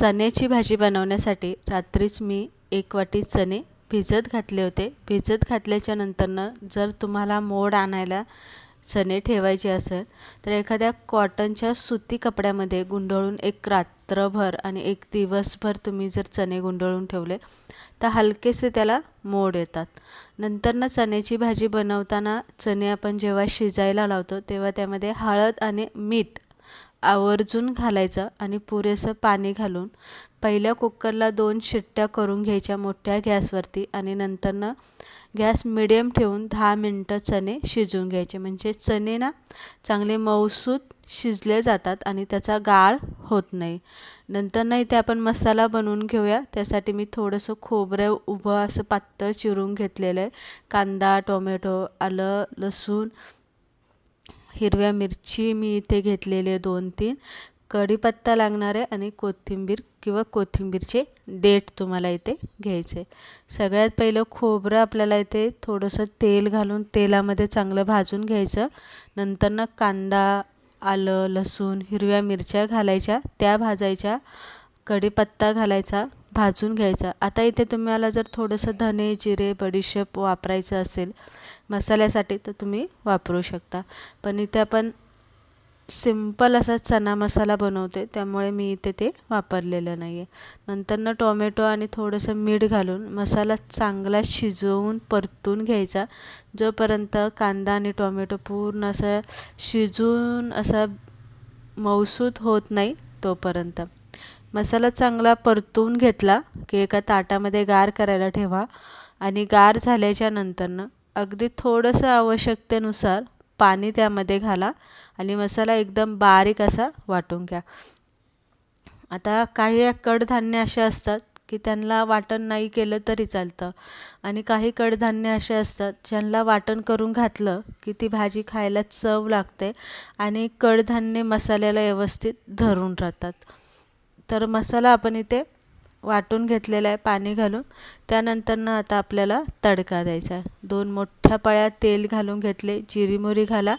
चण्याची भाजी बनवण्यासाठी रात्रीच मी 1 वाटी चणे भिजत घातले होते. भिजत घातल्याच्या नंतरनं जर तुम्हाला मोड आणायला चणे ठेवायचे असेल तर एखाद्या कॉटनच्या सुती कपड्यामध्ये गुंडाळून एक रात्रभर आणि एक दिवसभर तुम्ही जर चणे गुंडाळून ठेवले तर हलकेसे त्याला मोड येतात. नंतरनं चण्याची भाजी बनवताना चणे आपण जेव्हा शिजायला लावतो तेव्हा त्यामध्ये हळद आणि मीठ आवर्जून घालायचं आणि पुरेसं पाणी घालून पहिल्या कुकरला 2 शिट्ट्या करून घ्यायच्या मोठ्या गॅसवरती आणि नंतरनं गॅस मिडियम ठेवून 10 मिनिटं चणे शिजवून घ्यायचे. म्हणजे चणे ना चांगले मऊसूत शिजले जातात आणि त्याचा गाळ होत नाही. नंतरनं इथे आपण मसाला बनवून घेऊया. त्यासाठी मी थोडंसं खोबरं उभं असं पातळ चिरून घेतलेलं आहे. कांदा, टोमॅटो, आलं, लसूण, हिरव्या मिरची मी इथे घेतलेले 2-3, कढीपत्ता लागणार आहे आणि कोथिंबीर किंवा कोथिंबीरचे देठ तुम्हाला इथे घ्यायचे. सगळ्यात पहिलं खोबरं आपल्याला इथे थोडंसं तेल घालून तेलामध्ये चांगलं भाजून घ्यायचं. नंतरनं कांदा, आलं, लसूण, हिरव्या मिरच्या घालायच्या, त्या भाजायच्या, कढीपत्ता घालायचा, भाजून घ्यायचा. आता इथे तुम्हाला जर थोडंसं धने, जिरे, बडीशेप वापरायचं असेल मसाल्यासाठी तर तुम्ही वापरू शकता. पण इथे आपण सिंपल असा चना मसाला बनवते त्यामुळे मी इथे ते वापरलेलं नाही आहे. नंतरनं टोमॅटो आणि थोडंसं मीठ घालून मसाला चांगला शिजवून परतून घ्यायचा. जोपर्यंत कांदा आणि टोमॅटो पूर्ण असं शिजून असा मऊसूत होत नाही तोपर्यंत. मसाला चांगला परतून घेतला की एका ताटामध्ये गार करायला ठेवा आणि गार झाल्याच्या नंतरनं अगदी थोडंसं आवश्यकतेनुसार पाणी त्यामध्ये घाला आणि मसाला एकदम बारीक असा वाटून घ्या. आता काही कडधान्य असे असतात की त्यांना वाटण नाही केलं तरी चालतं आणि काही कडधान्य असे असतात ज्यांना वाटण करून घातलं की ती भाजी खायला चव लागते आणि कडधान्य मसाल्याला व्यवस्थित धरून राहतात. तर मसाला आपण इथे वाटून घेतलेला आहे पाणी घालून. त्यानंतरनं आता आपल्याला तडका द्यायचा आहे. 2 मोठ्या पळ्या तेल घालून घेतले, जिरी मोहरी घाला.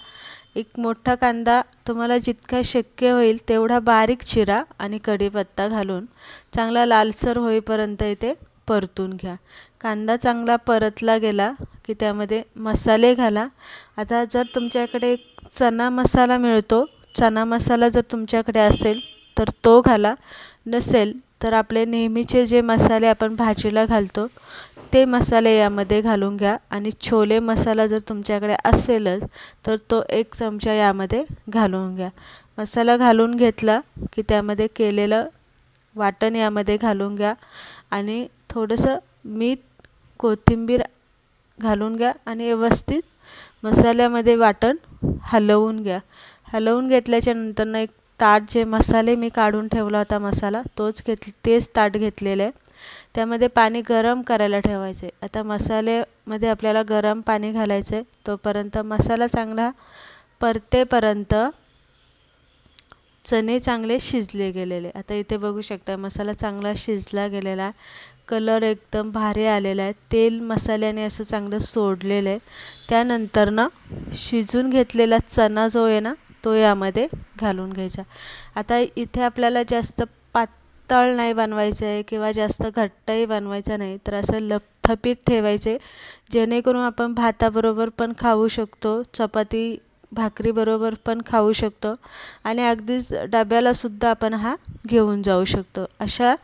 एक मोठा कांदा तुम्हाला जितका शक्य होईल तेवढा बारीक चिरा आणि कढीपत्ता घालून चांगला लालसर होईपर्यंत इथे परतून घ्या. कांदा चांगला परतला गेला की त्यामध्ये मसाले घाला. आता जर तुमच्याकडे चना मसाला मिळतो, चना मसाला जर तुमच्याकडे असेल तर तो घाला. नसेल तर आपले नेहमीचे जे मसाले आपण भाजीला घालतो ते मसाले यामध्ये घालून घ्या आणि छोले मसाला जर तुमच्याकडे असेलच तर तो 1 चमचा यामध्ये घालून घ्या. मसाला घालून घेतला की त्यामध्ये केलेलं वाटण यामध्ये घालून घ्या आणि थोडंसं मीठ, कोथिंबीर घालून घ्या आणि व्यवस्थित मसाल्यामध्ये वाटण हलवून घ्या. हलवून घेतल्याच्या नंतरनं एक ताट, जे मसाले मी काढून ठेवला होता मसाला तेच ताट घेतलेलं आहे. त्यामध्ये पाणी गरम करायला ठेवायचे. आता मसाल्यामध्ये आपल्याला गरम पाणी घालायचं आहे. तोपर्यंत मसाला चांगला परतेपर्यंत चणे चांगले शिजले गेलेले. आता इथे बघू शकता मसाला चांगला शिजला गेलेला आहे. कलर एकदम भारी आलेला आहे. तेल मसाल्याने असं चांगलं सोडलेलं आहे. त्यानंतरनं शिजून घेतलेला चना जो आहे ना तो यामध्ये घालून घ्यायचा. आता इथे आपल्याला जास्त पातळ नाही बनवायचं आहे किंवा जास्त घट्टही बनवायचं नाही, तर असं लपथपीत ठेवायचे जेणेकरून आपण भाताबरोबर पण खाऊ शकतो, चपाती भाकरीबरोबर पण खाऊ शकतो आणि अगदीच डब्याला सुद्धा आपण हा घेऊन जाऊ शकतो. अशा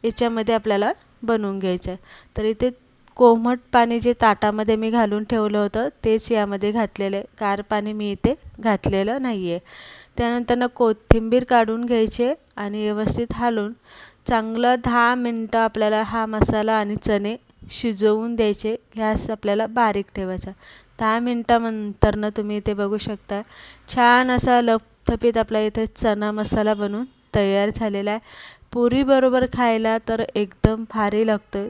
याच्यामध्ये आपल्याला बनवून घ्यायचं आहे. तर इथे कोमट पाणी जे ताटामध्ये मी घालून ठेवलं होतं तेच यामध्ये घातलेलं आहे. गार पाणी मी इथे घातलेलं नाही आहे. त्यानंतरनं कोथिंबीर काढून घ्यायचे आणि व्यवस्थित हलवून चांगलं 10 मिनिटं आपल्याला हा मसाला आणि चणे शिजवून द्यायचे. गॅस आपल्याला बारीक ठेवायचा. 10 मिनिटानंतरनं तुम्ही इथे बघू शकता छान असा लपथपीत आपला इथे चना मसाला बनवून तयार झालेला आहे. पुरीबरोबर खायला तर एकदम भारी लागतं.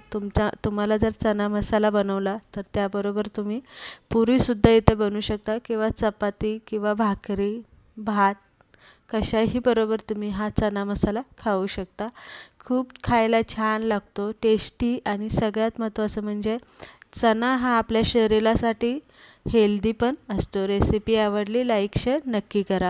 तुम्हाला जर चना मसाला बनवला तर त्याबरोबर तुम्ही पुरीसुद्धा इथे बनवू शकता किंवा चपाती किंवा भाकरी, भात कशाही बरोबर तुम्ही हा चना मसाला खाऊ शकता. खूप खायला छान लागतो, टेस्टी आणि सगळ्यात महत्त्वाचं म्हणजे चना हा आपल्या शरीरासाठी हेल्दी पण असतो. रेसिपी आवडली, लाईक शेअर नक्की करा.